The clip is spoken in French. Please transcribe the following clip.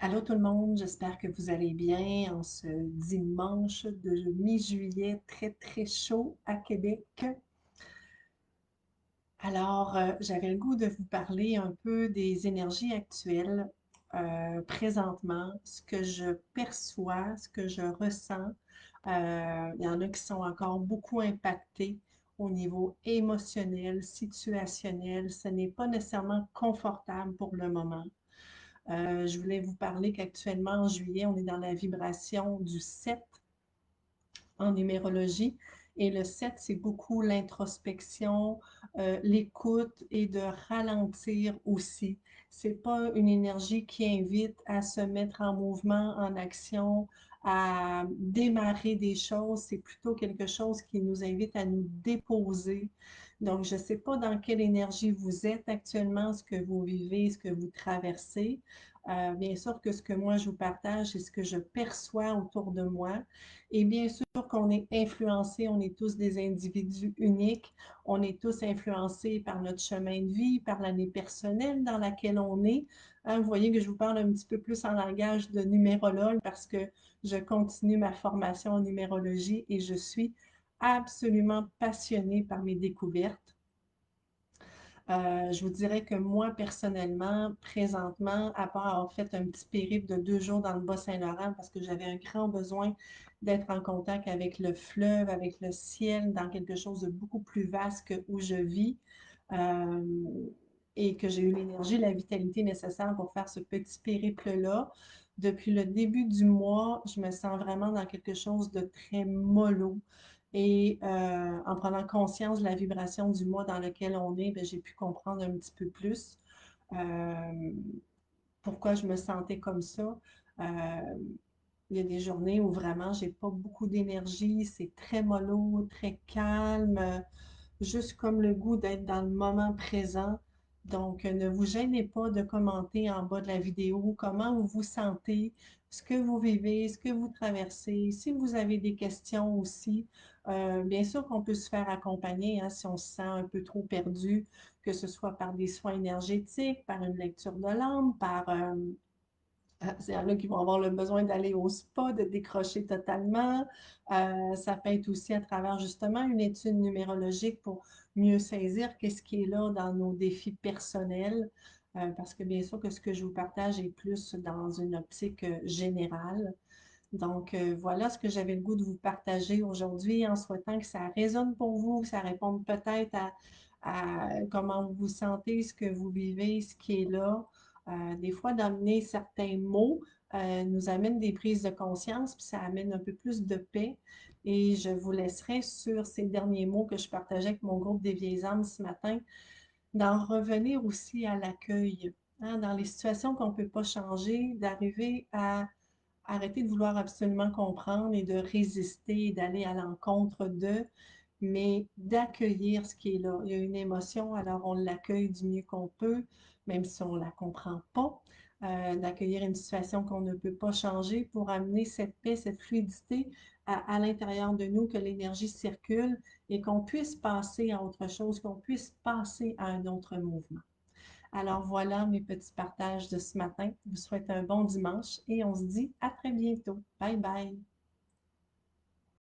Allô tout le monde, j'espère que vous allez bien en ce dimanche de mi-juillet très très chaud à Québec. J'avais le goût de vous parler un peu des énergies actuelles présentement, ce que je perçois, ce que je ressens. Il y en a qui sont encore beaucoup impactés au niveau émotionnel, situationnel. Ce n'est pas nécessairement confortable pour le moment. Je voulais vous parler qu'actuellement, en juillet, on est dans la vibration du 7 en numérologie. Et le 7, c'est beaucoup l'introspection, l'écoute et de ralentir aussi. C'est pas une énergie qui invite à se mettre en mouvement, en action, à démarrer des choses. C'est plutôt quelque chose qui nous invite à nous déposer. Donc, je ne sais pas dans quelle énergie vous êtes actuellement, ce que vous vivez, ce que vous traversez. Bien sûr que ce que moi je vous partage, c'est ce que je perçois autour de moi. Et bien sûr qu'on est influencé, on est tous des individus uniques, on est tous influencés par notre chemin de vie, par l'année personnelle dans laquelle on est. Hein, vous voyez que je vous parle un petit peu plus en langage de numérologue parce que je continue ma formation en numérologie et je suis absolument passionnée par mes découvertes. Je vous dirais que moi, personnellement, présentement, à part avoir fait un petit périple de 2 jours dans le Bas-Saint-Laurent parce que j'avais un grand besoin d'être en contact avec le fleuve, avec le ciel, dans quelque chose de beaucoup plus vaste que où je vis, euh, et que j'ai eu l'énergie, la vitalité nécessaire pour faire ce petit périple-là. Depuis le début du mois, je me sens vraiment dans quelque chose de très mollo. Et en prenant conscience de la vibration du mois dans lequel on est, ben, j'ai pu comprendre un petit peu plus euh, pourquoi je me sentais comme ça. Euh, il y a des journées où vraiment j'ai pas beaucoup d'énergie, c'est très mollo, très calme, juste comme le goût d'être dans le moment présent. Donc, ne vous gênez pas de commenter en bas de la vidéo comment vous vous sentez, ce que vous vivez, ce que vous traversez. Si vous avez des questions aussi, bien sûr qu'on peut se faire accompagner hein, si on se sent un peu trop perdu, que ce soit par des soins énergétiques, par une lecture de l'âme, par il y en a qui vont avoir le besoin d'aller au spa, de décrocher totalement. Ça peut être aussi à travers justement une étude numérologique pour mieux saisir qu'est-ce qui est là dans nos défis personnels. Parce que bien sûr que ce que je vous partage est plus dans une optique générale. Donc, voilà ce que j'avais le goût de vous partager aujourd'hui en souhaitant que ça résonne pour vous, que ça réponde peut-être à comment vous vous sentez, ce que vous vivez, ce qui est là. Des fois, d'amener certains mots nous amène des prises de conscience, puis ça amène un peu plus de paix. Et je vous laisserai sur ces derniers mots que je partageais avec mon groupe des vieilles âmes ce matin, d'en revenir aussi à l'accueil. Hein, dans les situations qu'on ne peut pas changer, d'arriver à arrêter de vouloir absolument comprendre et de résister et d'aller à l'encontre d'eux, mais d'accueillir ce qui est là. Il y a une émotion, alors on l'accueille du mieux qu'on peut, même si on ne la comprend pas. D'accueillir une situation qu'on ne peut pas changer pour amener cette paix, cette fluidité à l'intérieur de nous, que l'énergie circule et qu'on puisse passer à autre chose, qu'on puisse passer à un autre mouvement. Alors voilà mes petits partages de ce matin. Je vous souhaite un bon dimanche et on se dit à très bientôt. Bye bye.